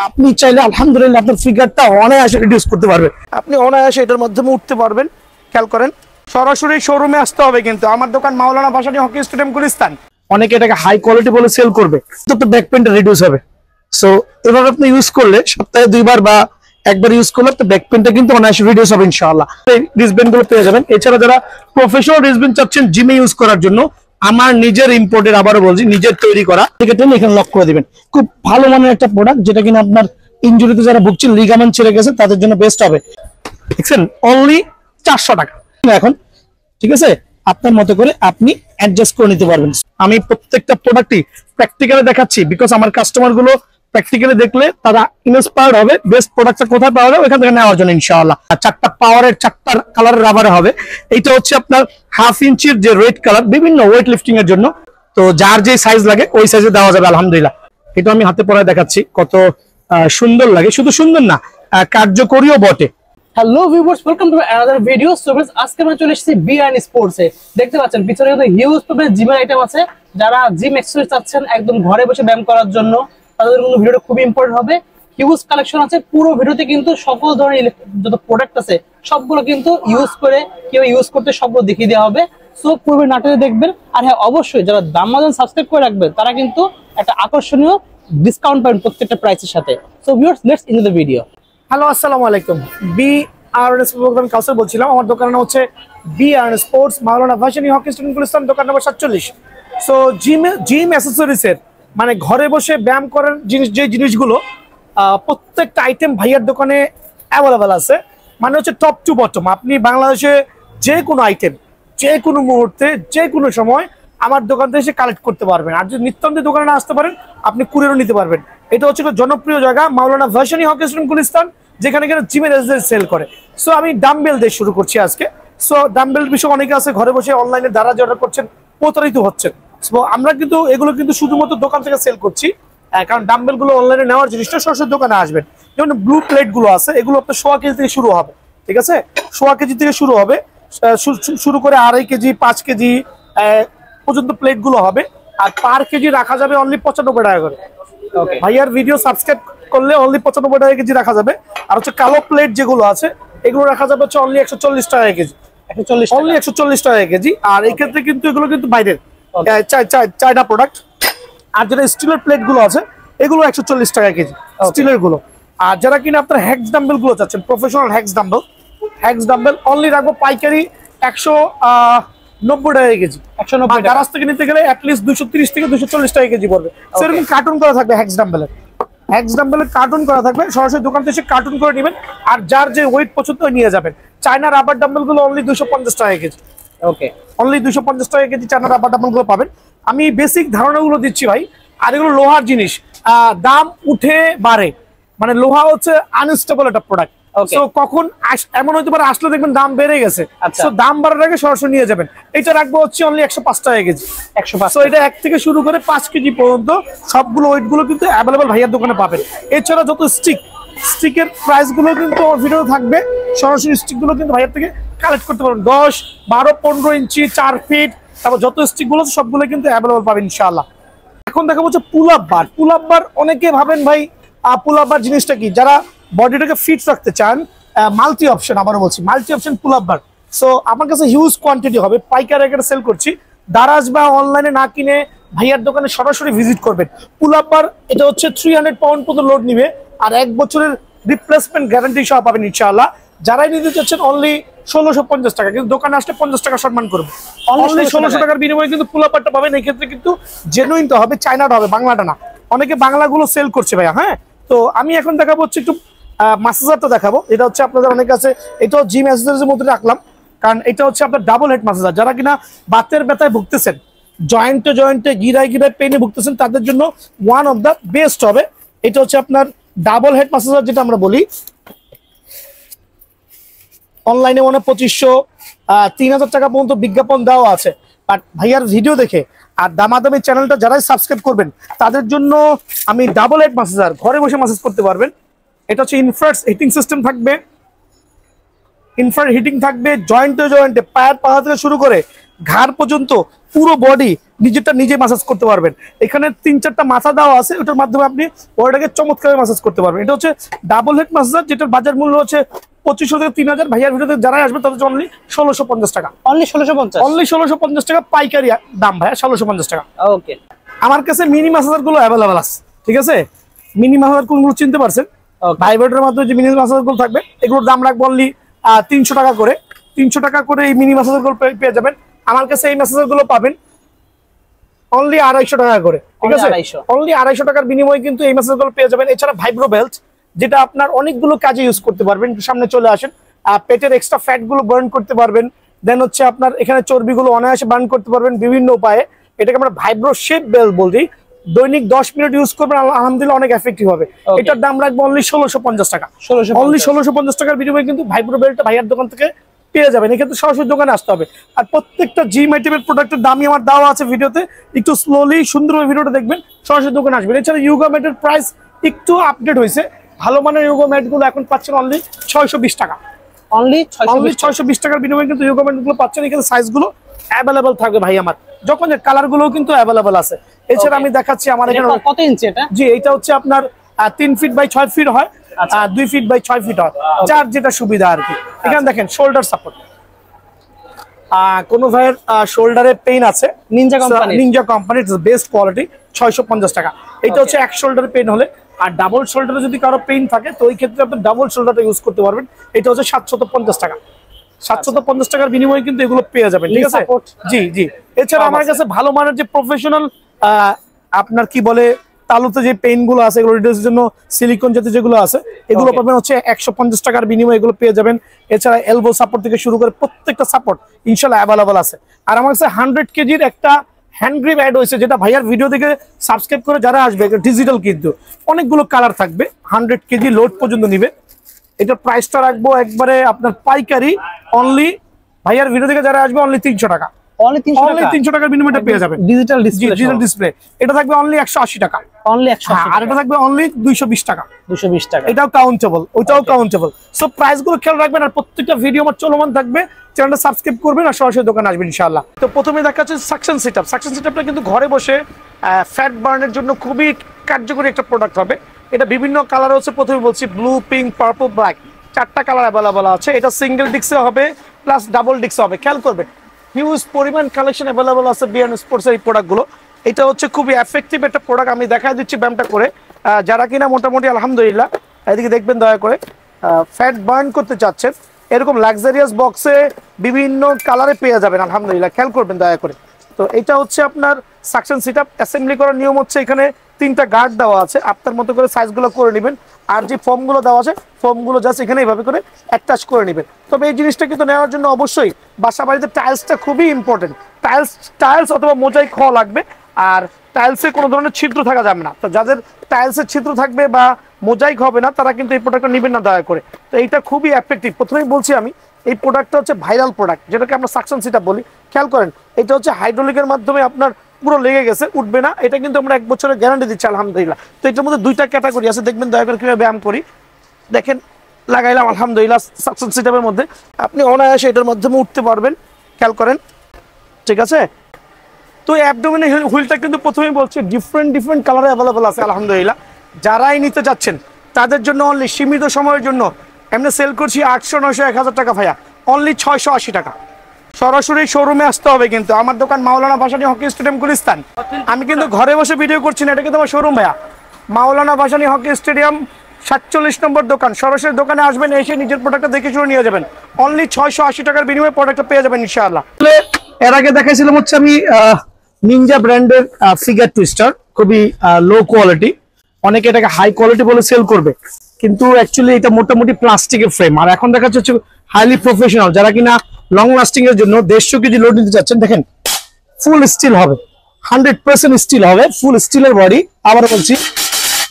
আপনি চাইলে আলহামদুলিল্লাহ আপনার ফিগারটা অনায়াসে রিডিউস করতে পারবেন। আপনি অনায়াসে এটার মাধ্যমে উঠতে পারবেন। খেয়াল করেন, সরাসরি শোরুমে আসতে হবে। কিন্তু আমার দোকান মাওলানা ভাসানী হকি স্টেডিয়াম গুলিস্তান। অনেকে এটাকে হাই কোয়ালিটি বলে সেল করবে, তো ব্যাক পেনটা রিডিউস হবে। সো এভাবে আপনি ইউজ করলে সপ্তাহে 2 বার বা একবার ইউজ করলে তো ব্যাক পেনটা কিন্তু অনায়াসে রিডিউস হবে ইনশাআল্লাহ। এই রিস্টব্যান্ড গুলো পেয়ে যাবেন। এছাড়া যারা প্রফেশনাল রিস্টব্যান্ড চাচ্ছেন জিমে ইউজ করার জন্য, আমার নিজের ইম্পোর্টের, আবারও বলছি, নিজের তৈরি করা, এখানে লক করে দিবেন। খুব ভালো মানের একটা প্রোডাক্ট, যেটা কিনা আপনার ইনজুরিতে যারা ভুগছেন, লিগামেন্ট ছিঁড়ে গেছে, তাদের জন্য বেস্ট হবে। দেখছেন, অনলি 400 টাকা এখন। ঠিক আছে, আপনার মতো করে আপনি অ্যাডজাস্ট করে নিতে পারবেন। আমি প্রত্যেকটা প্রোডাক্টই প্র্যাকটিক্যালি দেখাচ্ছি, বিকজ আমার কাস্টমার গুলো প্র্যাকটিক্যালি দেখলে তারা ইন্সপায়ার্ড হবে। বেস্ট প্রোডাক্টটা কোথায় পাওয়া যাবে ওইখান থেকে নেওয়ার জন্য ইনশাআল্লাহ। 4টা পাওয়ারের 4টা কালারের রাবারে হবে। এইটা হচ্ছে আপনার 1/2 ইঞ্চির যে রেড কালার, বিভিন্ন ওয়েট লিফটিং এর জন্য। তো যার যে সাইজ লাগে ওই সাইজে দেওয়া যাবে আলহামদুলিল্লাহ। এটা আমি হাতে পরায় দেখাচ্ছি, কত সুন্দর লাগে। শুধু সুন্দর না, কার্যকরীও বটে। Hello viewers, welcome to another video. So friends, আজকে আমরা চলে এসেছি বি&এন স্পোর্টস এ। দেখতে পাচ্ছেন পিছনে কিন্তু হিউজ পরিমাণে জিমের আইটেম আছে। যারা জিম এক্সারসাইজ চাচ্ছেন একদম ঘরে বসে ব্যায়াম করার জন্য, তাদের জন্য ভিডিওটা খুবই ইম্পর্টেন্ট হবে। হিউজ কালেকশন আছে। পুরো ভিডিওতে কিন্তু সকল ধরনের যত প্রোডাক্ট আছে সবগুলো কিন্তু ইউজ করে কিভাবে ইউজ করতে সবগুলো দেখিয়ে দেওয়া হবে। সো পূর্বে নাটকে দেখবেন। আর হ্যাঁ, অবশ্যই যারা দামাদান সাবস্ক্রাইব করে রাখবেন তারা কিন্তু একটা আকর্ষণীয় ডিসকাউন্ট পাবেন প্রত্যেকটা প্রাইসের সাথে। So viewers, let's into the video. Hello, আসসালামু আলাইকুম। বি&এন স্পোর্টস কাউসার বলছিলাম। আমার দোকানের নাম হচ্ছে বি&এন স্পোর্টস, মাওলানা ভাসানী হকি স্টেডিয়াম গুলিস্তান, দোকান নম্বর 47। সো জিম অ্যাসেসরিজের মানে ঘরে বসে ব্যায়াম করার যে জিনিসগুলো প্রত্যেকটা আইটেম ভাইয়ার দোকানে অ্যাভেলেবেল আছে। মানে হচ্ছে টপ টু বটম। আপনি বাংলাদেশে যে কোনো আইটেম যে কোনো মুহূর্তে যে কোনো সময় আমার দোকান থেকে এসে কালেক্ট করতে পারবেন। আর যদি নিত্যন্তে দোকানে না আসতে পারেন, আপনি কুরিয়ারও নিতে পারবেন। এটা হচ্ছে একটা জনপ্রিয় জায়গা, মাওলানা ভাসানী হকি স্টেডিয়াম গুলিস্তান, যেখানে জিমের অ্যাসেসরিজ সেল করে। সো আমি ডাম্বেল দিয়ে শুরু করছি আজকে। সো ডাম্বেল বিষয়ে অনেকে আছে ঘরে বসে অনলাইনে দ্বারা অর্ডার করছেন, প্রতারিত হচ্ছেন। সো আমরা কিন্তু এগুলো কিন্তু শুধুমাত্র দোকান থেকে সেল করছি, কারণ ডাম্বেল গুলো অনলাইনে নেওয়ার জিনিসটা সরাসরি দোকানে আসবেন। যেমন ব্লু প্লেট গুলো আছে, এগুলো আপনার 1.5 কেজি থেকে শুরু হবে। ঠিক আছে, 1.5 কেজি থেকে শুরু হবে, শুরু করে 2.5 কেজি 5 কেজি পর্যন্ত প্লেট গুলো হবে। আর পার কেজি রাখা যাবে অনলি 95 টাকা করে। ভাইয়ার ভিডিও সাবস্ক্রাইব করলে অনলি 95 টাকা কেজি রাখা যাবে। আর হচ্ছে কালো প্লেট যেগুলো আছে এগুলো রাখা যাবে হচ্ছে অনলি 140 টাকা কেজি। 140 টাকা কেজি। আর এই ক্ষেত্রে কিন্তু এগুলো কিন্তু বাইরের চায়না প্রোডাক্ট। আর যেটা স্টিলের প্লেট গুলো আছে এগুলো 140 টাকা কেজি স্টিলের গুলো। আর যারা কিনা আপনার হ্যাক্স ডাম্বেল গুলো চাচ্ছেন, প্রফেশনাল হ্যাক্স ডাম্বেল অনলি রাখবো পাইকারি 190 টাকা কেজি। 190 টাকা থেকে নিতে গেলে অ্যাটলিস্ট 230 থেকে 240 টাকা কেজি পড়বে। সেরকম কার্টুন করা থাকবে হ্যাক্স ডাম্বেলের কার্টুন করা থাকবে। সরাসরি দোকান থেকে কার্টুন করে নেবেন, আর যার যে ওয়েট পছন্দ নিয়ে যাবেন। চায়না রাবার ডাম্বেল গুলো অনলি 250 টাকা কেজি। ওকে, অনলি 250 টাকা কেজি চায়না রাবার ডাম্বেল গুলো পাবেন। আমি বেসিক ধারণাগুলো দিচ্ছি ভাই। আর এগুলো লোহার জিনিস, দাম উঠে বাড়ে। মানে লোহা হচ্ছে আনস্টেবল একটা প্রোডাক্ট। সো কখন এমন হতে পারে আসলে দেখবেন দাম বেড়ে গেছে। সো দাম বাড়ার আগে সরাসরি নিয়ে যাবেন। এটা রাখবো হচ্ছে অনলি 105 টাকা কেজি। 105। সো এটা 1 থেকে শুরু করে 5 কেজি পর্যন্ত সবগুলো ওয়েট গুলো কিন্তু অ্যাভেলেবল ভাইয়ার দোকানে পাবেন। এছাড়া যত স্টিকের প্রাইস গুলো কিন্তু ভিডিও থাকবে। সরাসরি স্টিক গুলো কিন্তু ভাইয়ার থেকে কালেক্ট করতে পারবেন। 10, 12, 15 ইঞ্চি, 4 ফিট, তারপর যত স্টিক গুলো সবগুলো কিন্তু অ্যাভেলেবল পাবেন ইনশাআল্লাহ। এখন দেখা হচ্ছে পুল আপ বার। অনেকে ভাবেন ভাই পুল আপ বার জিনিসটা কি, যারা বডিটাকে ফিট রাখতে চান, মাল্টি অপশন, আবারও বলছি multi option pull up bar. So আমার কাছে হিউজ কোয়ান্টিটি হবে, পাইকারি আকারে সেল করছি। দারাজ বা অনলাইনে না কিনে ভাইয়ার দোকানে সরাসরি ভিজিট করবেন। পুল আপ বার এটা হচ্ছে 300 পাউন্ড পর্যন্ত লোড নিবে, আর 1 বছরের রিপ্লেসমেন্ট গ্যারান্টি সহ পাবেন ইনশাআল্লাহ। যারাই নিতে চাচ্ছেন অনলি 1650 টাকা, কিন্তু দোকানে আসলে 50 টাকা সম্মান করবো। অনলি 1600 টাকার বিনিময়ে কিন্তু পুল আপ বারটা পাবেন। এই ক্ষেত্রে কিন্তু জেনুইনটা হবে, চায়নাটা হবে, বাংলাটা না। অনেকে বাংলাগুলো সেল করছে ভাইয়া। হ্যাঁ, তো আমি এখন দেখাবো হচ্ছে একটু মাসাজারটা দেখাবো। এটা হচ্ছে আপনাদের অনেক আছে, এটাও জিম অ্যাসেসরিজের মধ্যে রাখলাম, কারণ এটা হচ্ছে আপনার ডাবল হেড মাসাজার। যারা কিনা বাতের ব্যথায় ভুগতেছেন, জয়েন্টে গিরায় পেনে ভুগতেছেন, তাদের জন্য ওয়ান অফ দ্য বেস্ট হবে। এটা হচ্ছে আপনার ডাবল হেড মাসাজার, যেটা আমরা বলি। অনলাইনে 2500, 3000 টাকা পর্যন্ত বিজ্ঞাপন দেওয়া আছে। বাট ভাইয়ার ভিডিও দেখে আর দামাদামি চ্যানেলটা যারাই সাবস্ক্রাইব করবেন তাদের জন্য আমি ডাবল হেড মাসাজার, ঘরে বসে মাসাজ করতে পারবেন। এটা হচ্ছে ইনফ্রারেড হিটিং সিস্টেম থাকবে, জয়েন্টে পায়ের পাহা থেকে শুরু করে ঘাড় পর্যন্ত পুরো বডি নিজেরটা নিজে মাসাজ করতে পারবেন। এখানে 3-4টা মাথা দেওয়া আছে, ওটার মাধ্যমে আপনি বডিটাকে চমৎকার মাসাজ করতে পারবেন। এটা হচ্ছে ডাবল হেড মাসাজ, যেটার বাজার মূল্য হচ্ছে 2500 থেকে 3000। ভাইয়ার ভিডিওতে যারা আসবে তাদের অনলি 1650 টাকা। অনলি 1650? অনলি 1650 টাকা পাইকারি দাম ভাইয়া, 1650 টাকা। ওকে, আমার কাছে মিনি মাসাজার গুলো অ্যাভেলেবেল আছে, ঠিক আছে? মিনি মাসাজার গুলো চিনতে পারছেন? ভাই বোর্ডের মাধ্যমে যে মিনি মাসাজার গুলো থাকবে এগুলোর দাম রাখবো অনলি 300 টাকা করে। 300 টাকা করে এই মিনি মাসাজার গুলো পেয়ে যাবেন। আমার কাছে এই মাসাজার গুলো পাবেন অনলি 250 টাকা করে, ঠিক আছে? অনলি 250 টাকার বিনিময়ে কিন্তু এই মাসাজার গুলো পেয়ে যাবেন। এছাড়া ভাইব্রো বেল্ট, যেটা আপনার অনেকগুলো কাজে ইউজ করতে পারবেন। সামনে চলে আসেন, পেটের এক্সট্রা ফ্যাট গুলো বার্ন করতে পারবেন। দেন হচ্ছে আপনার এখানে চর্বিগুলো অনায়াসে বার্ন করতে পারবেন বিভিন্ন উপায়ে। এটাকে আমরা ভাইব্রো শেপ বেল্ট বলি। দৈনিক 10 মিনিট ইউজ করবেন, আলহামদুলিল্লাহ অনেক এফেক্টিভ হবে। এটার দাম রাখবো অনলি 1650 টাকা। অনলি 1650 টাকার বিনিময়ে কিন্তু ভাইব্রো বেল্টটা ভাইয়ার দোকান থেকে পেয়ে যাবেন। এক্ষেত্রে সরাসরি দোকানে আসতে হবে। আর প্রত্যেকটা জিম আইটেমের প্রোডাক্টের দামই আমার দেওয়া আছে ভিডিওতে, একটু স্লোলি সুন্দরভাবে ভিডিওটা দেখবেন, সরাসরি দোকানে আসবেন। এছাড়া ইয়োগা ম্যাটের প্রাইস একটু আপডেট হয়েছে। ভালো মানের ইয়োগা ম্যাট গুলো এখন পাচ্ছেন অনলি 620 টাকা। অনলি 620 টাকার বিনিময়ে কিন্তু ইয়োগা ম্যাট গুলো পাচ্ছেন। এখানে সাইজ গুলো অ্যাভেলেবেল থাকবে ভাই আমার, যখন যে কালার গুলো কিন্তু অ্যাভেলেবেল আছে। এছাড়া আমি দেখাচ্ছি আমার এখানে কত ইঞ্চি এটা? জি, এটা হচ্ছে আপনার 3 ফিট বাই 6 ফিট হয়, 2 ফিট বাই 6 ফিট হয়, যার যেটা সুবিধা আর কি। এখানে দেখেন শোল্ডার সাপোর্ট, কোন ভাইয়ের শোল্ডারে পেইন আছে, নিনজা কোম্পানি বেস্ট কোয়ালিটি, 650 টাকা। এটা হচ্ছে এক শোল্ডারে পেইন হলে। আর ডাবল শোল্ডারে যদি কারো পেইন থাকে তো ওই ক্ষেত্রে আপনি ডাবল শোল্ডারটা ইউজ করতে পারবেন। এটা হচ্ছে 750 টাকা। 750 টাকার বিনিময়ে কিন্তু এগুলো পেয়ে যাবেন, ঠিক আছে? জি জি। এছাড়া আমার কাছে ভালো মানের যে প্রফেশনাল আপনার কি বলে তালুতে যে পেইন গুলো আছে, এগুলো রিডিউসের জন্য সিলিকন জাতীয় যেগুলো আছে এগুলো পাবেন হচ্ছে 150 টাকার বিনিময়ে এগুলো পেয়ে যাবেন। এছাড়া এলবো সাপোর্ট থেকে শুরু করে প্রত্যেকটা সাপোর্ট ইনশাআল্লাহ অ্যাভেলেবল আছে। আর আমার কাছে 100 কেজির একটা হ্যান্ড গ্রিপ অ্যাড হয়েছে, যেটা ভাইয়ার ভিডিও থেকে সাবস্ক্রাইব করে যারা আসবে, ডিজিটাল কিন্তু অনেকগুলো কালার থাকবে, 100 কেজি লোড পর্যন্ত নিবে। এটার প্রাইসটা রাখবো একবারে আপনার পাইকারি অনলি, ভাইয়ার ভিডিও থেকে যারা আসবে অনলি 300 টাকা। অনলি 300 টাকার বিনিময়ে পেয়ে যাবেন ডিজিটাল ডিসপ্লে। এটা থাকবে অনলি 180 টাকা। অনলি 180। আর এটা থাকবে অনলি 220 টাকা। 220 টাকা। এটাও কাউন্টেবল, ওইটাও কাউন্টেবল। সো প্রাইস গুলো খেয়াল রাখবেন। আর প্রত্যেকটা ভিডিও আমার চলমান থাকবে, চ্যানেলটা সাবস্ক্রাইব করবেন আর সরাসরি দোকানে আসবেন ইনশাআল্লাহ। তো প্রথমে দেখা যাচ্ছে সাকশন সেটআপ। সাকশন সেটআপটা কিন্তু ঘরে বসে ফ্যাট বার্নের জন্য খুবই কার্যকরী একটা প্রোডাক্ট হবে। এটা বিভিন্ন কালার হচ্ছে, প্রথমে বলছি ব্লু, পিঙ্ক, পার্পল, ব্ল্যাক, 4টা কালার অ্যাভেলেবল আছে। এটা সিঙ্গেল ডিক্সে হবে প্লাস ডাবল ডিক্সে হবে। খেয়াল করবেন হিউজ পরিমাণ কালেকশন অ্যাভেলেবল আছে বিয়ান স্পোর্টসের এই প্রোডাক্টগুলো। এটা হচ্ছে খুবই এফেক্টিভ একটা প্রোডাক্ট। আমি দেখাই দিচ্ছি ব্যায়ামটা করে, যারা কিনা মোটামুটি আলহামদুলিল্লাহ এদিকে দেখবেন দয়া করে ফ্যাট বার্ন করতে চাচ্ছেন, এরকম লাক্সারিয়াস বক্সে বিভিন্ন কালারে পেয়ে যাবেন আলহামদুলিল্লাহ। খেয়াল করবেন দয়া করে। তো এটা হচ্ছে আপনার সাকশন সেটআপ। অ্যাসেম্বলি করার নিয়ম হচ্ছে এখানে 3টা গার্ড দেওয়া আছে, আপনার মতো করে সাইজগুলো করে নেবেন। আর যে ফর্মগুলো দেওয়া আছে ফর্মগুলো জাস্ট এখানে এইভাবে করে অ্যাটাচ করে নেবেন। তবে এই জিনিসটা কিন্তু নেওয়ার জন্য অবশ্যই বাসা বাড়িতে টাইলসটা খুবই ইম্পর্টেন্ট। টাইলস অথবা মোজাইক হওয়া লাগবে। আর টাইলসে কোনো ধরনের ছিদ্র থাকা যাবে না। তো যাদের টাইলসের ছিদ্র থাকবে বা মোজাইক হবে না তারা কিন্তু এই প্রোডাক্টটা নেবেন না দয়া করে। তো এইটা খুবই এফেক্টিভ। প্রথমেই বলছি আমি এই প্রোডাক্টটা হচ্ছে ভাইরাল প্রোডাক্ট, যেটাকে আমরা সাকশন সেটআপ বলি। খেয়াল করেন এটা হচ্ছে হাইড্রোলিকের মাধ্যমে আপনার পুরো লেগে গেছে, উঠবে না। এটা কিন্তু আমরা 1 বছরের গ্যারান্টি দিচ্ছি আলহামদুলিল্লাহ। তো এটার মধ্যে 2টা ক্যাটাগরি আছে, দেখবেন দয়া করে কিভাবে ব্যায়াম করি। দেখেন লাগাইলাম আলহামদুলিল্লাহ সাকশন সেটআপের মধ্যে, আপনি অনায়াসে এটার মাধ্যমে উঠতে পারবেন। খেয়াল করেন, ঠিক আছে? তো অ্যাবডোমেনের হুইলটা কিন্তু প্রথমেই বলছি ডিফারেন্ট কালারে অ্যাভেলেবল আছে আলহামদুলিল্লাহ। যারাই নিতে যাচ্ছেন তাদের জন্য অনলি সীমিত সময়ের জন্য এমনি সেল করছি 800, 900, 1000 টাকা ভাইয়া, অনলি 680 টাকা। সরাসরি শোরুমে আসতে হবে কিন্তু। আমার দোকান মাওলানা ভাসানী হকি স্টেডিয়াম গুলিস্তান। আমি কিন্তু ঘরে বসে ভিডিও করছি না, এটা কিন্তু আমার শোরুম ভাইয়া, মাওলানা ভাসানী হকি স্টেডিয়াম 47 নম্বর দোকান। সরাসরি দোকানে আসবেন, এসে নিজের প্রোডাক্টটা দেখে শুনে নিয়ে যাবেন। অনলি 680 টাকার বিনিময়ে প্রোডাক্টটা পেয়ে যাবেন ইনশাআল্লাহ। এর আগে দেখাইছিলাম হচ্ছে আমি নিনজা ব্র্যান্ডের ফিগার টুইস্টার, খুবই লো কোয়ালিটি। অনেকে এটাকে হাই কোয়ালিটি বলে সেল করবে, কিন্তু অ্যাকচুয়ালি এটা মোটামুটি প্লাস্টিকের ফ্রেম। আর এখন দেখা যাচ্ছে হাইলি প্রফেশনাল, যারা কিনা লং লাস্টিং এর জন্য 150 কেজি লোড নিতে চাচ্ছেন। দেখেন ফুল স্টিল হবে, 100% স্টিল হবে, ফুল স্টিলের বডি। আবার বলছি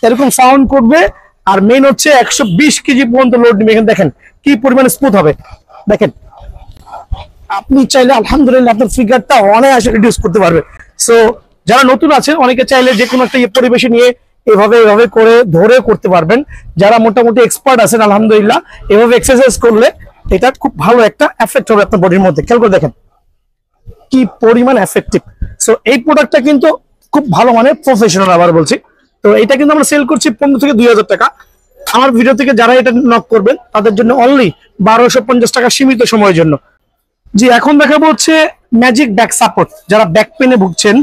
এরকম সাউন্ড করবে। আর মেইন হচ্ছে 120 কেজি পর্যন্ত লোড নিবে। এখানে দেখেন কি পরিমাণ স্মুথ হবে। দেখেন আপনি চাইলে আলহামদুলিল্লাহ আপনার ফিগারটা অনায়াসে রিডিউস করতে পারবে। সো যারা নতুন আছেন অনেকে চাইলে যে কোনো একটা পরিবেশে নিয়ে এভাবে করে ধরে করতে পারবেন। যারা মোটামুটি এক্সপার্ট আছেন আলহামদুলিল্লাহ এভাবে এক্সারসাইজ করলে এটা খুব ভালো একটা এফেক্ট হবে আপনার বডির মধ্যে। খেয়াল করে দেখেন কি পরিমাণ এফেক্টিভ। সো এই প্রোডাক্টটা কিন্তু খুব ভালো মানের প্রফেশনাল, আবার বলছি। তো এটা কিন্তু আমরা সেল করছি 15 থেকে 2000 টাকা। আমার ভিডিও থেকে যারা এটা নক করবেন তাদের জন্য অনলি 1250 টাকা সীমিত সময়ের জন্য। জি, এখন দেখাবো হচ্ছে ম্যাজিক ব্যাক সাপোর্ট। যারা ব্যাক পেনে ভুগছেন,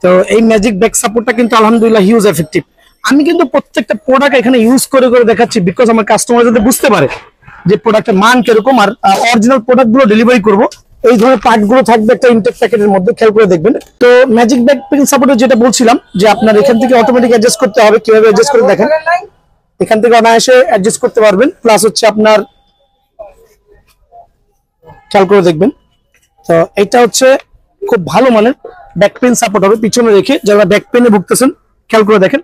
তো এই ম্যাজিক ব্যাক সাপোর্টটা কিন্তু আলহামদুলিল্লাহ হিউজ এফেক্টিভ। আমি কিন্তু প্রত্যেকটা প্রোডাক্ট এখানে ইউজ করে করে দেখাচ্ছি, বিকজ আমার কাস্টমার যাতে বুঝতে পারে যে প্রোডাক্টের মান কিরকম। আর অরিজিনাল প্রোডাক্ট গুলো ডেলিভারি করবো, এই ধরনের পার্ট গুলো থাকবে একটা ইনটেক প্যাকেটের মধ্যে, খেয়াল করে দেখবেন। তো ম্যাজিক ব্যাক পেন সাপোর্টের যেটা বলছিলাম, যে আপনার এখান থেকে অটোমেটিক অ্যাডজাস্ট করতে হবে। কিভাবে অ্যাডজাস্ট করে দেখেন, এখান থেকে অনায়াসে অ্যাডজাস্ট করতে পারবেন। প্লাস হচ্ছে আপনার খেয়াল করে দেখবেন, তো এটা হচ্ছে খুব ভালো মানের ব্যাক পেন সাপোর্ট হবে। পিছনে রেখে যারা ব্যাক পেনে ভুগতেছেন, খেয়াল করে দেখেন,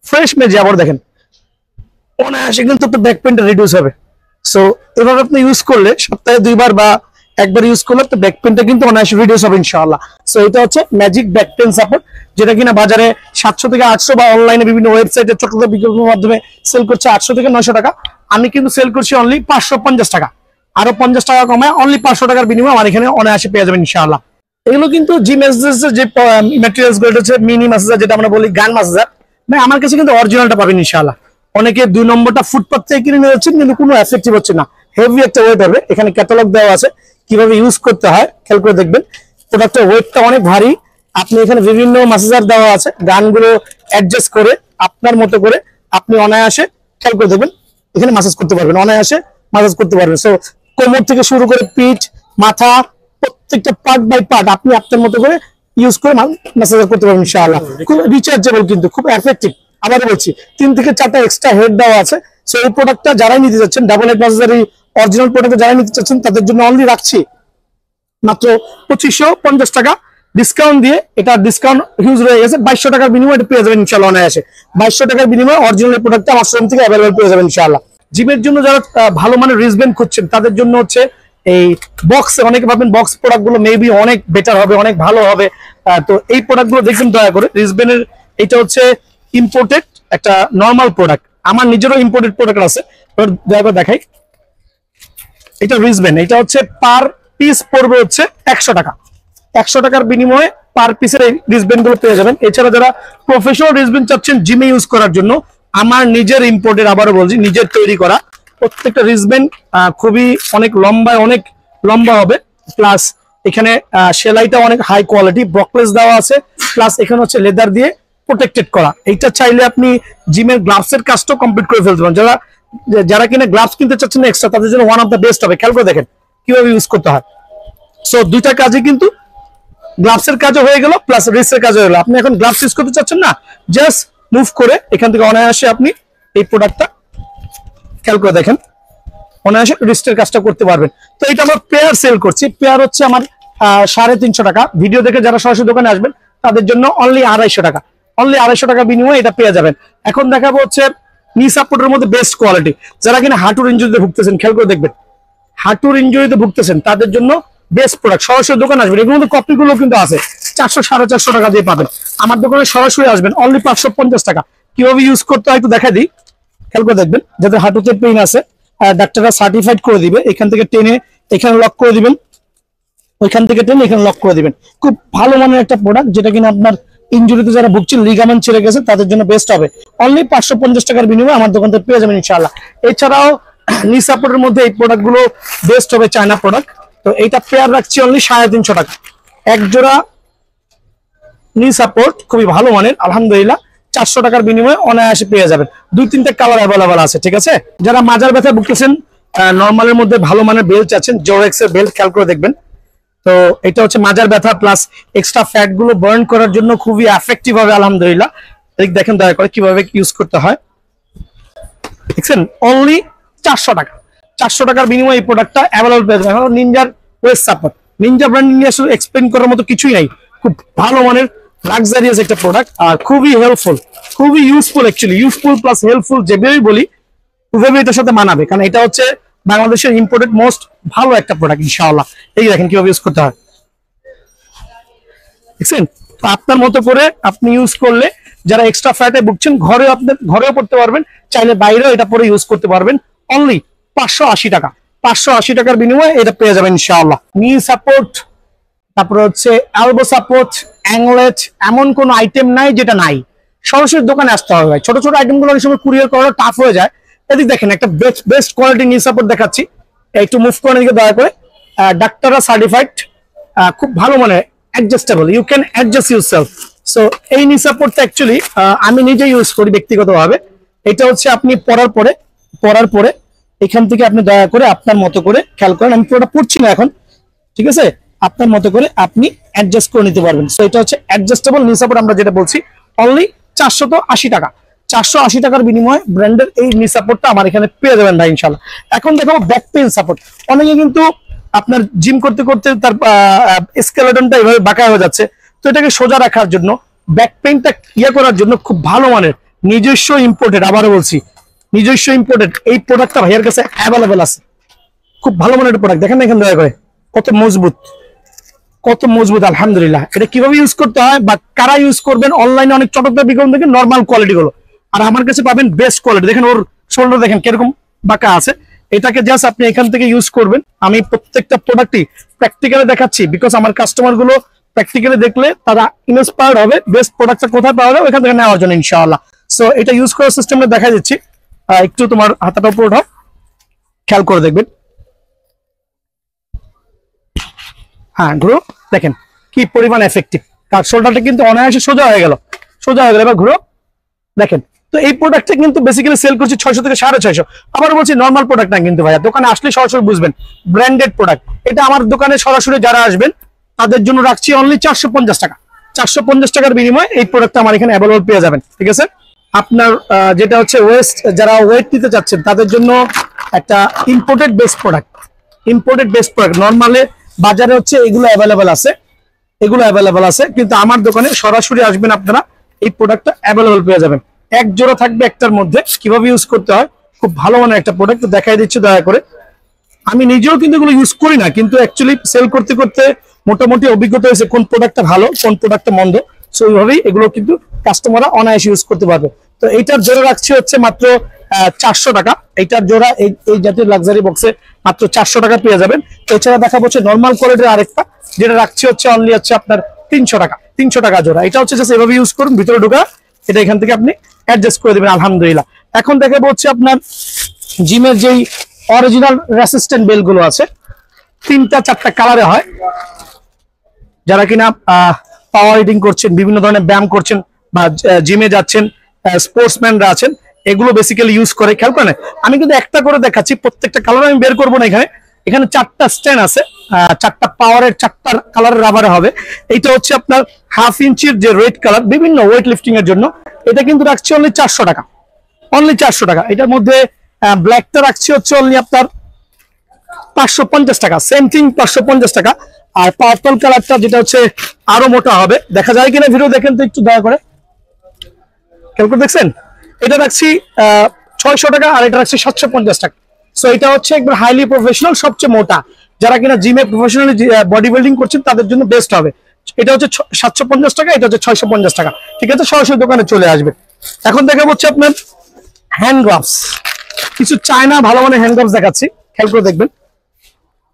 ফ্রেশ মেজে আবার দেখেন অনায়াসে কিন্তু আপনার ব্যাক পেনটা রিডিউস হবে। সো এভাবে আপনি ইউজ করলে সপ্তাহে 2 বার বা একবার ইউজ করলে তো ব্যাক পেনটা কিন্তু অনায়াসে রিডিউস হবে ইনশাআল্লাহ। সো এটা হচ্ছে ম্যাজিক ব্যাক পেন সাপোর্ট, যেটা কিনা বাজারে 700 থেকে 800 বা অনলাইনে বিভিন্ন ওয়েবসাইটে ছোট বিজ্ঞাপনের মাধ্যমে সেল করছে 800 থেকে 900 টাকা। আমি কিন্তু সেল করছি অনলি 550 টাকা। আরো 50 টাকা কমায় অনলি 500 টাকার বিনিময়ে আমার এখানে অনায়াসে পেয়ে যাবেন ইনশাআল্লাহ। এগুলো কিন্তু জি ম্যাসেজের যে ম্যাটেরিয়ালস গুলো হচ্ছে মিনি ম্যাসেজার, যেটা আমরা বলি গান ম্যাসেজার, ভাই আমার কাছে কিন্তু অরিজিনালটা পাবেন ইনশাআল্লাহ। অনেকে 2 নম্বরটা ফুটপাথ থেকে কিনে নিয়ে যাচ্ছেন, কিন্তু কোনো এফেক্টিভ হচ্ছে না, হেভি একটা ওয়েট হবে। এখানে ক্যাটালগ দেওয়া আছে কিভাবে ইউজ করতে হয়, খেয়াল করে দেখবেন। প্রোডাক্টের ওয়েটটা অনেক ভারী। আপনি এখানে বিভিন্ন ম্যাসেজার দেওয়া আছে, গানগুলো অ্যাডজাস্ট করে আপনার মতো করে আপনি অনায়াসে, খেয়াল করে দেখবেন, এখানে ম্যাসেজ করতে পারবেন, অনায়াসে ম্যাসেজ করতে পারবেন। সো কোমর থেকে শুরু করে পিঠ, মাথা, প্রত্যেকটা পার্ট বাই পার্ট আপনি আপনার মতো করে ইউজ করে ম্যাসেজ করতে পারবেন ইনশাআল্লাহ। খুব রিচার্জেবল, কিন্তু খুব এফেক্টিভ। আবার বলছি 3 থেকে 4টা এক্সট্রা হেড দেওয়া আছে। সো এই প্রোডাক্টটা যারাই নিতে যাচ্ছেন, ডাবল হেড ম্যাসেজার এই অরিজিনাল প্রোডাক্ট যারাই নিতে চাচ্ছেন, তাদের জন্য অনলি রাখছি মাত্র 2550 টাকা ডিসকাউন্ট দিয়ে। এটা ডিসকাউন্ট হিউজ রয়ে গেছে। 2200 টাকার বিনিময়ে এটা পেয়ে যাবেন ইনশাআল্লাহ অনায়াসে। 2200 টাকার বিনিময়ে অরিজিনাল প্রোডাক্টটা আমার শোরুম থেকে অ্যাভেলেবল পেয়ে যাবেন ইনশাআল্লাহ। জিমের জন্য যারা ভালো মানের রিস্টব্যান্ড খুঁজছেন, তাদের জন্য হচ্ছে এই বক্স। অনেকে ভাবেন বক্স প্রোডাক্ট গুলো মেবি অনেক বেটার হবে, অনেক ভালো হবে। তো এই প্রোডাক্ট গুলো দেখবেন দয়া করে। রিস্টব্যান্ডের এটা হচ্ছে ইম্পোর্টেড একটা নরমাল প্রোডাক্ট, আমার নিজেরও ইম্পোর্টেড প্রোডাক্ট আছে, দয়া করে দেখাই। এটা রিস্টব্যান্ড, এটা হচ্ছে পার পিস পড়বে হচ্ছে 100 টাকা। 100 টাকার বিনিময়ে পার পিসের এই রিস্টব্যান্ড গুলো পেয়ে যাবেন। এছাড়া যারা প্রফেশনাল রিস্টব্যান্ড চাচ্ছেন জিমে ইউজ করার জন্য, আমার নিজের ইম্পোর্টেড, আবারও বলছি, নিজের তৈরি করা প্রত্যেকটা রিস্টব্যান্ড খুবই অনেক লম্বা হবে। প্লাস এখানে সেলাইটা অনেক হাই কোয়ালিটি, ব্রকলেস দেওয়া আছে। প্লাস এখানে হচ্ছে লেদার দিয়ে প্রোটেক্টেড করা। এইটা চাইলে আপনি জিমের গ্লাভস এর কাজটাও কমপ্লিট করে ফেলতে পারেন। যারা কিনা গ্লাভস কিনতে চাচ্ছেন এক্সট্রা, তাদের জন্য ওয়ান অফ দ্য বেস্ট হবে। খেয়াল করে দেখেন কিভাবে ইউজ করতে হয়। সো দুইটা কাজে কিন্তু গ্লাভস এর কাজও হয়ে গেল, প্লাস রিস্টের কাজও হয়ে গেল। আপনি এখন গ্লাভস ইউজ করতে চাচ্ছেন না, জাস্ট মুভ করে এখান থেকে অনায়াসে আপনি এই প্রোডাক্টটা, খেয়াল করে দেখেন, অনায়াসে রিস্টের কাজটা করতে পারবেন। তো এটা আমরা পেয়ার সেল করছি। পেয়ার হচ্ছে আমার 350 টাকা। ভিডিও দেখে যারা সরাসরি দোকানে আসবেন তাদের জন্য অনলি 250 টাকা। অনলি 250 টাকা বিনিময়ে এটা পেয়ে যাবেন। এখন দেখাবো হচ্ছে নি সাপোর্টের মধ্যে বেস্ট কোয়ালিটি। যারা কিনা হাঁটুর ইনজুরিতে ভুগতেছেন, খেয়াল করে দেখবেন, হাঁটুর ইনজুরিতে ভুগতেছেন তাদের জন্য বেস্ট প্রোডাক্ট। সরাসরি দোকানে আসবেন, এগুলো মধ্যে কপিগুলো কিন্তু আছে, 400-450 টাকা দিয়ে পাবেন। আমার দোকানে সরাসরি আসবেন অনলি 550 টাকা। কিভাবে ইউজ করতে হয় একটু দেখা দিই, খেয়াল করে দেখবেন। যাদের হাঁটুতে পেইন আছে, ডাক্তাররা সার্টিফাইড করে দিবে। এখান থেকে টেনে এখানে লক করে দিবেন, ওইখান থেকে টেনে এখানে লক করে দিবেন। খুব ভালো মানের একটা প্রোডাক্ট, যেটা কিনা আপনার ইনজুরিতে যারা ভুগছেন, লিগামেন্ট ছিঁড়ে গেছে, তাদের জন্য বেস্ট হবে। অনলি 550 টাকার বিনিময়ে আমার দোকান থেকে পেয়ে যাবেন ইনশাআল্লাহ। এছাড়াও নি সাপোর্টের মধ্যে এই প্রোডাক্ট গুলো বেস্ট হবে, চায়না প্রোডাক্ট। তো এইটা পেয়ার রাখছি অনলি 350 টাকা। এক জোড়া নি সাপোর্ট খুবই ভালো মানের, আলহামদুলিল্লাহ 400 টাকার বিনিময়ে অনায়াসে পেয়ে যাবেন। 2-3টা কালার অ্যাভেলেবল আছে, ঠিক আছে। যারা মাজার ব্যথা ভুগতেছেন, নর্মালের মধ্যে ভালো মানের বেল্ট আছেন, জোরেক্স এর বেল্ট, খেয়াল করে দেখবেন। তো এটা হচ্ছে মাজার ব্যথা প্লাস এক্সট্রা ফ্যাট গুলো বার্ন করার জন্য খুবই এফেক্টিভ হবে আলহামদুলিল্লাহ। দেখেন দয়া করে কিভাবে ইউজ করতে হয়, দেখছেন। অনলি 400 টাকা। 400 টাকার বিনিময়ে এই প্রোডাক্টটা অ্যাভেলেবল পেয়ে যাবেন। নিনজার ওয়েস্ট সাপোর্ট, নিনজা ব্র্যান্ড নিয়ে আসলে এক্সপ্লেইন করার মতো কিছুই নাই। খুব ভালো মানের লাক্সারিয়াস একটা প্রোডাক্ট, আর খুবই হেল্পফুল, খুবই useful. Actually useful plus helpful যেভাবেই বলি, উভয় এটার সাথে মানাবে, কারণ এটা হচ্ছে বাংলাদেশের ইম্পোর্টেড মোস্ট ভালো একটা প্রোডাক্ট ইনশাআল্লাহ। এই দেখেন কিভাবে ইউজ করতে হয়, দেখছেন। তো আপনার মতো করে আপনি ইউজ করলে, যারা এক্সট্রা ফ্যাটে ভুগছেন, ঘরেও পড়তে পারবেন, চাইলে বাইরেও এটা পরে ইউজ করতে পারবেন। অনলি 580 টাকা। 580 টাকার বিনিময়ে এটা পেয়ে যাবেন ইনশাআল্লাহ। নি সাপোর্ট তারপরে হচ্ছে এলবো সাপোর্ট, অ্যাংলেট, এমন কোন আইটেম নাই যেটা নাই। সরাসরি দোকানে আসতে হবে ভাই। ছোট ছোট আইটেমগুলো অনেক সময় কুরিয়ার করা টাফ হয়ে যায়। এদিক দেখেন একটা বেস্ট কোয়ালিটি নি সাপোর্ট দেখাচ্ছি, একটু মুভ করে দিকে দয়া করে। ডাক্তাররা সার্টিফাইড, খুব ভালো মানে adjustable, you can adjust yourself. So এই নি সাপোর্টটা অ্যাকচুয়ালি আমি নিজে ইউজ করি ব্যক্তিগতভাবে। এটা হচ্ছে আপনি পরার পরে এখান থেকে আপনি দয়া করে আপনার মতো করে খেয়াল করেন, আমি পুরোটা পড়ছি না এখন, ঠিক আছে, আপনার মতো করে আপনি অ্যাডজাস্ট করে নিতে পারবেন। সো এটা হচ্ছে অ্যাডজাস্টেবল নি সাপোর্ট, আমরা যেটা বলছি অনলি 480 টাকা। 480 টাকার বিনিময়ে ব্র্যান্ডের এই নি সাপোর্টটা আমার এখানে পেয়ে যাবেন ভাই ইনশাল্লাহ। এখন দেখাবো ব্যাক পেইন সাপোর্ট। অনেকে কিন্তু আপনার জিম করতে করতে তার স্কেলেটনটা এভাবে বাঁকা হয়ে যাচ্ছে, তো এটাকে সোজা রাখার জন্য, ব্যাক পেইনটা করার জন্য খুব ভালো মানের নিজস্ব ইম্পোর্টেড, আবারও বলছি নিজস্ব ইম্পোর্টেড এই প্রোডাক্টটা ভাইয়ের কাছে অ্যাভেলেবেল আছে। খুব ভালো মানের প্রোডাক্ট, দেখেন না এখানে দয়া করে কত মজবুত আলহামদুলিল্লাহ। এটা কিভাবে ইউজ করতে হয় বা কারা ইউজ করবেন, অনলাইনে অনেক চটকদার বিজ্ঞাপন থেকে নর্মাল কোয়ালিটি গুলো, আর আমার কাছে পাবেন বেস্ট কোয়ালিটি। দেখেন ওর শোল্ডার দেখেন কিরকম বাঁকা আছে, এটাকে জাস্ট আপনি এখান থেকে ইউজ করবেন। আমি প্রত্যেকটা প্রোডাক্টই প্র্যাকটিক্যালি দেখাচ্ছি, বিকজ আমার কাস্টমার গুলো প্র্যাকটিক্যালি দেখলে তারা ইন্সপায়ার্ড হবে বেস্ট প্রোডাক্টটা কোথায় পাওয়া যাবে ওখান থেকে নেওয়ার জন্য ইনশাআল্লাহ। সো এটা ইউজ করার সিস্টেমটা দেখা দিচ্ছি, একটু তোমার হাতাটা উপর উঠাও, খেয়াল করে দেখবেন। হ্যাঁ ঘুরো, দেখেন কি পরিমাণ এফেক্টিভ, কার শোল্ডারটা কিন্তু অনায়াসে সোজা হয়ে গেল। এবার ঘুরো, দেখেন। তো এই প্রোডাক্টটা কিন্তু বেসিক্যালি সেল করছি 600 থেকে 650। আবার বলছি নর্মাল প্রোডাক্ট না কিন্তু ভাইয়া, দোকানে আসলে সরাসরি বুঝবেন ব্র্যান্ডেড প্রোডাক্ট। এটা আমার দোকানে সরাসরি যারা আসবেন তাদের জন্য রাখছি অনলি 450 টাকা। 450 টাকার বিনিময়ে এই প্রোডাক্টটা আমার এখানে অ্যাভেলেবল পেয়ে যাবেন, ঠিক আছে। আপনার যেটা হচ্ছে যারা ওয়েট নিতে চাচ্ছেন তাদের জন্য একটা ইম্পোর্টেড বেস্ট প্রোডাক্ট। নর্মালে বাজারে হচ্ছে এগুলো অ্যাভেলেবেল আছে, কিন্তু আমার দোকানে সরাসরি আসবেন আপনারা, এই প্রোডাক্টটা অ্যাভেলেবেল পেয়ে যাবেন। এক জোড়া থাকবে একটার মধ্যে, কিভাবে ইউজ করতে হয় খুব ভালো মানের একটা প্রোডাক্ট দেখাই দিচ্ছি দয়া করে। আমি নিজেও কিন্তু এগুলো ইউজ করি না, কিন্তু অ্যাকচুয়ালি সেল করতে করতে মোটামুটি অভিজ্ঞতা হয়েছে কোন প্রোডাক্টটা ভালো কোন প্রোডাক্টটা মন্দ। সো ওইভাবেই এগুলো কিন্তু কাস্টমাররা অনায়াসে ইউজ করতে পারবে। তো এইটার জোড়া রাখছি হচ্ছে মাত্র 400 টাকা। এইটার জোড়া এই জাতীয় লাক্সারি বক্সে মাত্র 400 টাকা পেয়ে যাবেন। এছাড়া দেখা হচ্ছে নর্মাল কোয়ালিটির আরেকটা, যেটা রাখছি হচ্ছে অনলি হচ্ছে আপনার 300 টাকা। 300 টাকা জোড়া। এটা হচ্ছে জাস্ট এভাবে ইউজ করুন, ভিতরে ঢোকা, এটা এখান থেকে আপনি অ্যাডজাস্ট করে দেবেন আলহামদুলিল্লাহ। এখন দেখাবো হচ্ছে আপনার জিমের যেই অরিজিনাল রেসিস্ট্যান্ট বেল গুলো আছে, 3-4টা কালারে হয়। যারা কিনা পাওয়ার লিফটিং করছেন, বিভিন্ন ধরনের ব্যায়াম করছেন বা জিমে যাচ্ছেন, স্পোর্টসম্যানরা আছেন, এগুলো বেসিক্যালি ইউজ করে। খেয়াল করেন, আমি কিন্তু একটা করে দেখাচ্ছি, প্রত্যেকটা কালার আমি বের করবো না। এখানে 4টা স্ট্যান্ড আছে, 4টা পাওয়ারের 4টা কালারের রাবারে হবে। এইটা হচ্ছে আপনার 1/2 ইঞ্চির যে রেড কালার বিভিন্ন ওয়েট লিফটিং এর জন্য, এটা কিন্তু রাখছি অনলি 400 টাকা। অনলি 400 টাকা। এটার মধ্যে ব্ল্যাকটা রাখছি হচ্ছে অনলি আপনার 550 টাকা। সেম থিং 550 টাকা। আর পার্পল কালারটা যেটা হচ্ছে আরো মোটা হবে, দেখা যায় কিনা ভিডিও দেখেন তো একটু দয়া করে, খেয়াল করে দেখছেন, এটা রাখছি 600 টাকা আর এটা রাখছি 750 টাকা। সো এটা হচ্ছে একবার হাইলি প্রফেশনাল, সবচেয়ে মোটা, যারা কিনা জিমে প্রফেশনালি বডি বিল্ডিং করছেন তাদের জন্য বেস্ট হবে। এটা হচ্ছে 750 টাকা, এটা হচ্ছে 650 টাকা, ঠিক আছে। সরাসরি দোকানে চলে আসবে। এখন দেখা হচ্ছে আপনার হ্যান্ড গ্লাভস, কিছু চায়না ভালো মানের হ্যান্ড গ্লাভস দেখাচ্ছি, খেয়াল করে দেখবেন।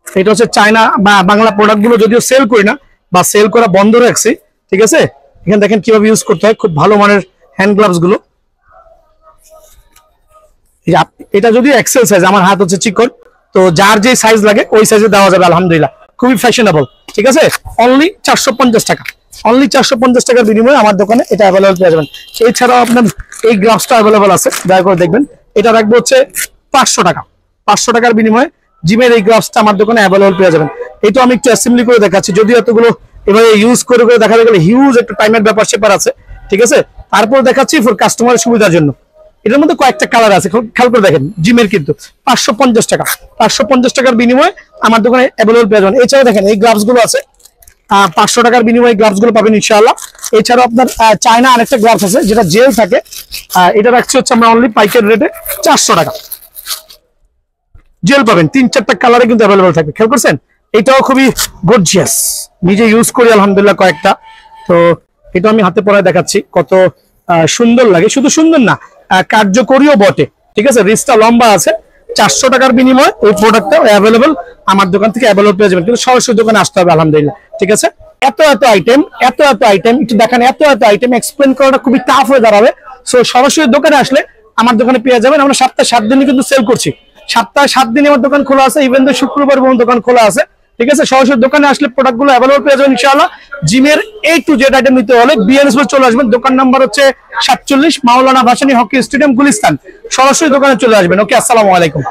এটা হচ্ছে চায়না বা বাংলা প্রোডাক্ট গুলো যদিও সেল করি না বা সেল করা বন্ধ রাখছি, ঠিক আছে। এখানে দেখেন কিভাবে ইউজ করতে হয়, খুব ভালো মানের হ্যান্ড গ্লাভস গুলো। এটা যদি এক্সেল সাইজ, আমার হাত হচ্ছে চিকন, তো যার যে সাইজ লাগে ওই সাইজে দেওয়া যাবে আলহামদুলিল্লাহ, খুবই ফ্যাশনেবল, ঠিক আছে। অনলি 450 টাকা। অনলি 450 টাকার বিনিময়ে আমার দোকানে এটা অ্যাভেলেবল পেয়ে যাবেন। এছাড়াও আপনার এই গ্লাভসটা অ্যাভেলেবল আছে, দয়া করে দেখবেন। এটা রাখবো হচ্ছে 500 টাকা। 500 টাকার বিনিময়ে জিমের এই গ্লাভসটা আমার দোকানে অ্যাভেলেবল পেয়ে যাবেন। এটা আমি একটু অ্যাসেম্বলি করে দেখাচ্ছি, যদিও এতগুলো এভাবে ইউজ করে দেখা গেলে হিউজ একটু টাইমের ব্যাপার সেপার আছে, ঠিক আছে। তারপর দেখাচ্ছি ফর কাস্টমারের সুবিধার জন্য। এটার মধ্যে কয়েকটা কালার আছে, খেয়াল করে দেখেন। জিমের কিন্তু 550 টাকা। 550 টাকার বিনিময়ে আমার দোকানে অ্যাভেলেবল পেয়ে যাবেন। এছাড়া দেখেন এই গ্লাভস গুলো আছে, 500 টাকার বিনিময়ে গ্লাভস গুলো পাবেন ইনশাআল্লাহ। এছাড়াও আপনার চায়না আরেকটা গ্লাভস আছে যেটা জেল থাকে, এটা রাখছি হচ্ছে আমরা অনলি পাইকারি রেটে 400 টাকা। জেল পাবেন 3-4টা কালারে কিন্তু অ্যাভেলেবল থাকবে, খেয়াল করছেন। এটাও খুবই গর্জিয়াস, নিজে ইউজ করি আলহামদুলিল্লাহ কয়েকটা। তো এটা আমি হাতে পরায় দেখাচ্ছি, কত সুন্দর লাগে। শুধু সুন্দর না, কার্যকরীও বটে, ঠিক আছে। রিস্টটা লম্বা আছে। 400 টাকার বিনিময়ে ওই প্রোডাক্টটা অ্যাভেলেবল আমার দোকান থেকে অ্যাভেলেবল পেয়ে যাবেন, কিন্তু সরাসরি দোকানে আসতে হবে আলহামদুলিল্লাহ। ঠিক আছে, এত আইটেম একটু দেখেন, এত আইটেম এক্সপ্লেন করাটা খুবই টাফ হয়ে দাঁড়াবে। সো সরাসরি দোকানে আসলে আমার দোকানে পেয়ে যাবেন। আমরা সপ্তাহে 7 দিনই কিন্তু সেল করছি, সপ্তাহে 7 দিনই আমার দোকান খোলা আছে, ইভেন শুক্রবার পর্যন্ত দোকান খোলা আছে। ঠিক আছে, সরাসরি দোকানে আসলে প্রোডাক্ট গুলো অ্যাভেলেবল পেয়ে যাবেন ইনশাআল্লাহ। জিমের A to Z আইটেম নিতে হলে বিএন স্পোর্টস চলে আসবেন। দোকান নাম্বার হচ্ছে 47 মাওলানা ভাসানী হকি স্টেডিয়াম গুলিস্তান। সরাসরি দোকানে চলে আসবেন। ওকে, আসসালামু আলাইকুম।